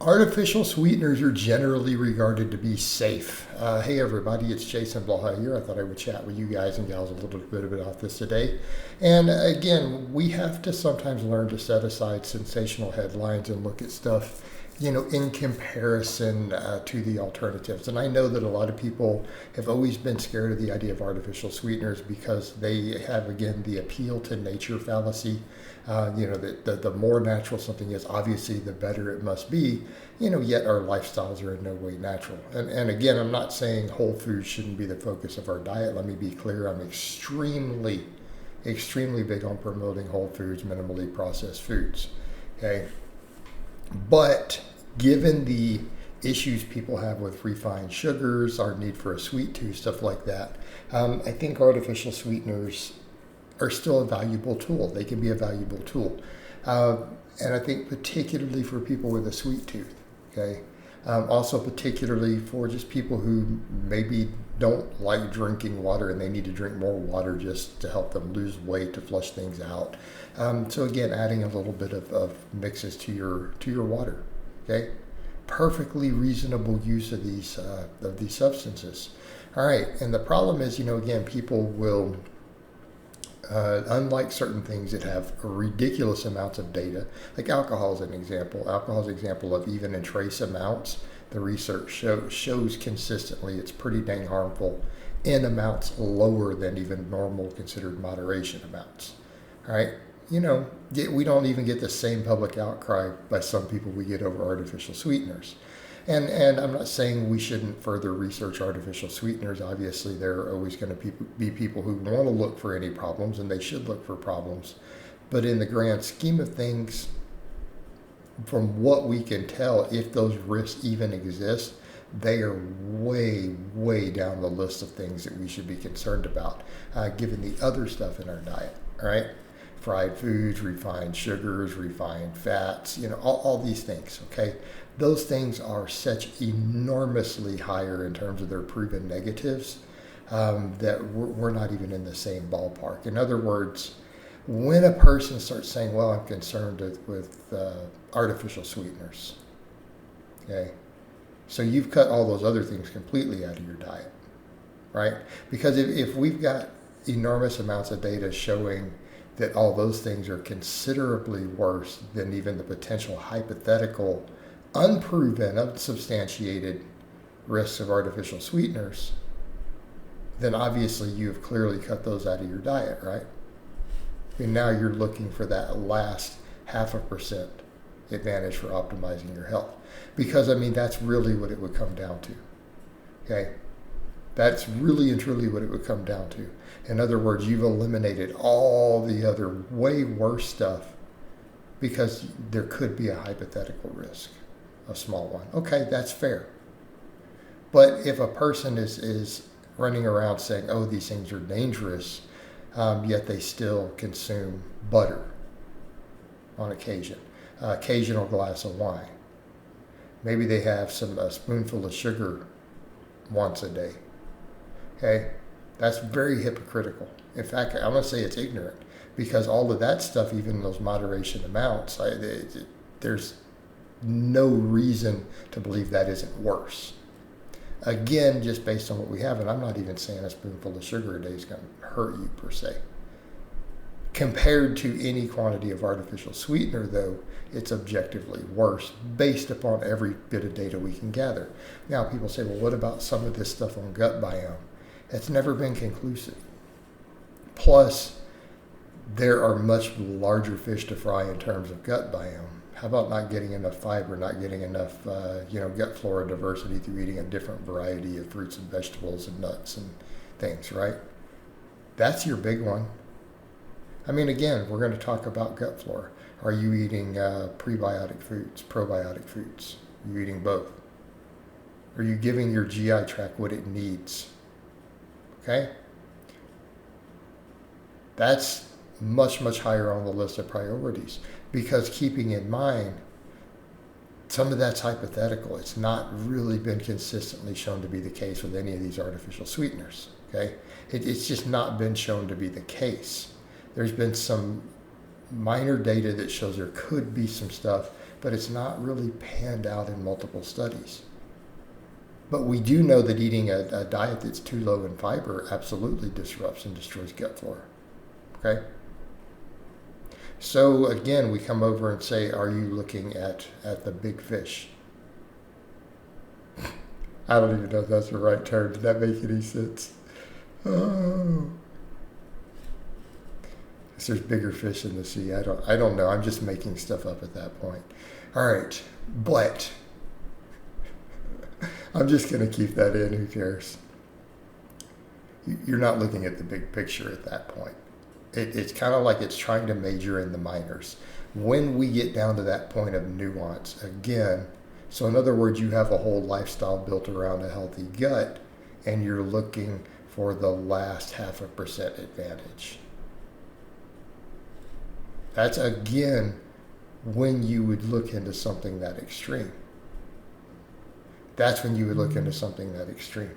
Artificial sweeteners are generally regarded to be safe. Hey everybody, it's Jason Blaha here. I thought I would chat with you guys and gals a little bit about this today. And again, we have to sometimes learn to set aside sensational headlines and look at stuff, in comparison to the alternatives. And I know that a lot of people have always been scared of the idea of artificial sweeteners because they have, again, the appeal to nature fallacy. The more natural something is, obviously, the better it must be, yet our lifestyles are in no way natural. And again, I'm not saying whole foods shouldn't be the focus of our diet. Let me be clear. I'm extremely big on promoting whole foods, minimally processed foods. Okay. But given the issues people have with refined sugars, our need for a sweet tooth, stuff like that, I think artificial sweeteners are still a valuable tool. They can be a valuable tool. And I think particularly for people with a sweet tooth, okay? Also particularly for just people who maybe don't like drinking water and they need to drink more water just to help them lose weight, to flush things out. So again, adding a little bit of mixes to your water, okay? Perfectly reasonable use of these substances. All right, and the problem is, again, people will, unlike certain things that have ridiculous amounts of data, like alcohol is an example. Alcohol is an example of even in trace amounts. The research shows consistently it's pretty dang harmful in amounts lower than even normal considered moderation amounts. All right, we don't even get the same public outcry by some people we get over artificial sweeteners. And I'm not saying we shouldn't further research artificial sweeteners. Obviously, there are always going to be people who want to look for any problems, and they should look for problems. But in the grand scheme of things, from what we can tell, if those risks even exist, they are way down the list of things that we should be concerned about, given the other stuff in our diet, all right? Fried foods, refined sugars, refined fats, all these things, okay? Those things are such enormously higher in terms of their proven negatives that we're not even in the same ballpark. In other words, when a person starts saying, well, I'm concerned with artificial sweeteners, okay? So you've cut all those other things completely out of your diet, right? Because if we've got enormous amounts of data showing that all those things are considerably worse than even the potential hypothetical, unproven, unsubstantiated risks of artificial sweeteners, then obviously you've clearly cut those out of your diet, right? And now you're looking for that last 0.5% advantage for optimizing your health. Because, that's really what it would come down to, okay? That's really and truly what it would come down to. In other words, you've eliminated all the other way worse stuff because there could be a hypothetical risk, a small one. Okay, that's fair. But if a person is running around saying, oh, these things are dangerous, yet they still consume butter on occasion, occasional glass of wine. Maybe they have a spoonful of sugar once a day. Okay, that's very hypocritical. In fact, I'm going to say it's ignorant because all of that stuff, even those moderation amounts, there's no reason to believe that isn't worse. Again, just based on what we have, and I'm not even saying a spoonful of sugar a day is going to hurt you per se. Compared to any quantity of artificial sweetener, though, it's objectively worse based upon every bit of data we can gather. Now, people say, well, what about some of this stuff on gut biome? It's never been conclusive. Plus, there are much larger fish to fry in terms of gut biome. How about not getting enough fiber, not getting enough, gut flora diversity through eating a different variety of fruits and vegetables and nuts and things, right? That's your big one. Again, we're going to talk about gut flora. Are you eating prebiotic foods, probiotic foods? Are you eating both? Are you giving your GI tract what it needs? Okay? That's much higher on the list of priorities because keeping in mind, some of that's hypothetical. It's not really been consistently shown to be the case with any of these artificial sweeteners. Okay? It's just not been shown to be the case. There's been some minor data that shows there could be some stuff, but it's not really panned out in multiple studies. But we do know that eating a diet that's too low in fiber absolutely disrupts and destroys gut flora. Okay? So again, we come over and say, are you looking at the big fish? I don't even know if that's the right term. Did that make any sense? Oh. There's bigger fish in the sea. I don't know. I'm just making stuff up at that point. All right. But I'm just going to keep that in. Who cares? You're not looking at the big picture at that point. It's kind of like it's trying to major in the minors. When we get down to that point of nuance, again, so in other words, you have a whole lifestyle built around a healthy gut, and you're looking for the last 0.5% advantage. That's, again, when you would look into something that extreme. That's when you would look into something that extreme.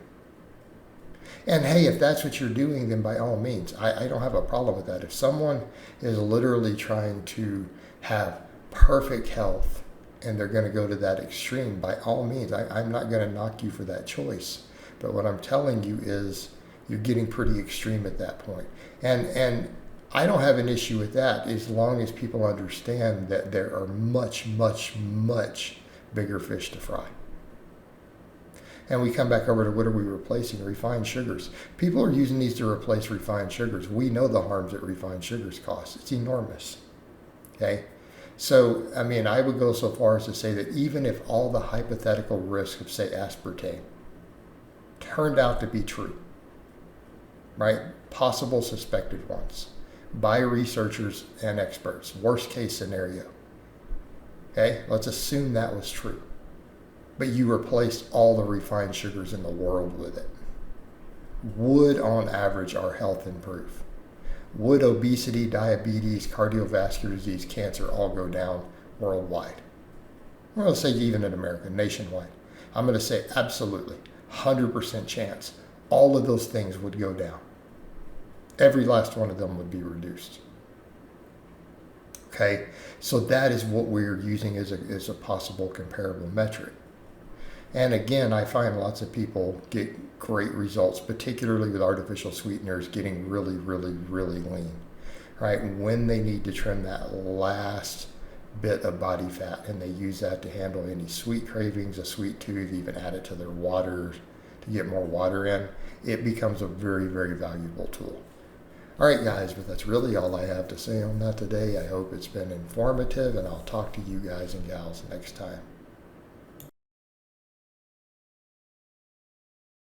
And hey, if that's what you're doing, then by all means, I don't have a problem with that. If someone is literally trying to have perfect health and they're going to go to that extreme, by all means, I'm not going to knock you for that choice. But what I'm telling you is you're getting pretty extreme at that point. And I don't have an issue with that as long as people understand that there are much, much, much bigger fish to fry. And we come back over to what are we replacing? Refined sugars. People are using these to replace refined sugars. We know the harms that refined sugars cause. It's enormous. Okay? So, I mean, I would go so far as to say that even if all the hypothetical risk of, say, aspartame turned out to be true, right? Possible suspected ones by researchers and experts, worst case scenario. Okay? Let's assume that was true. But you replaced all the refined sugars in the world with it. Would, on average, our health improve? Would obesity, diabetes, cardiovascular disease, cancer all go down worldwide? I'm going to say even in America, nationwide. I'm going to say absolutely, 100% chance. All of those things would go down. Every last one of them would be reduced. Okay, so that is what we're using as a possible comparable metric. And again, I find lots of people get great results, particularly with artificial sweeteners, getting really, really, really lean, right? When they need to trim that last bit of body fat, and they use that to handle any sweet cravings, a sweet tooth, even add it to their water to get more water in, it becomes a very, very valuable tool. All right, guys, but that's really all I have to say on that today. I hope it's been informative, and I'll talk to you guys and gals next time.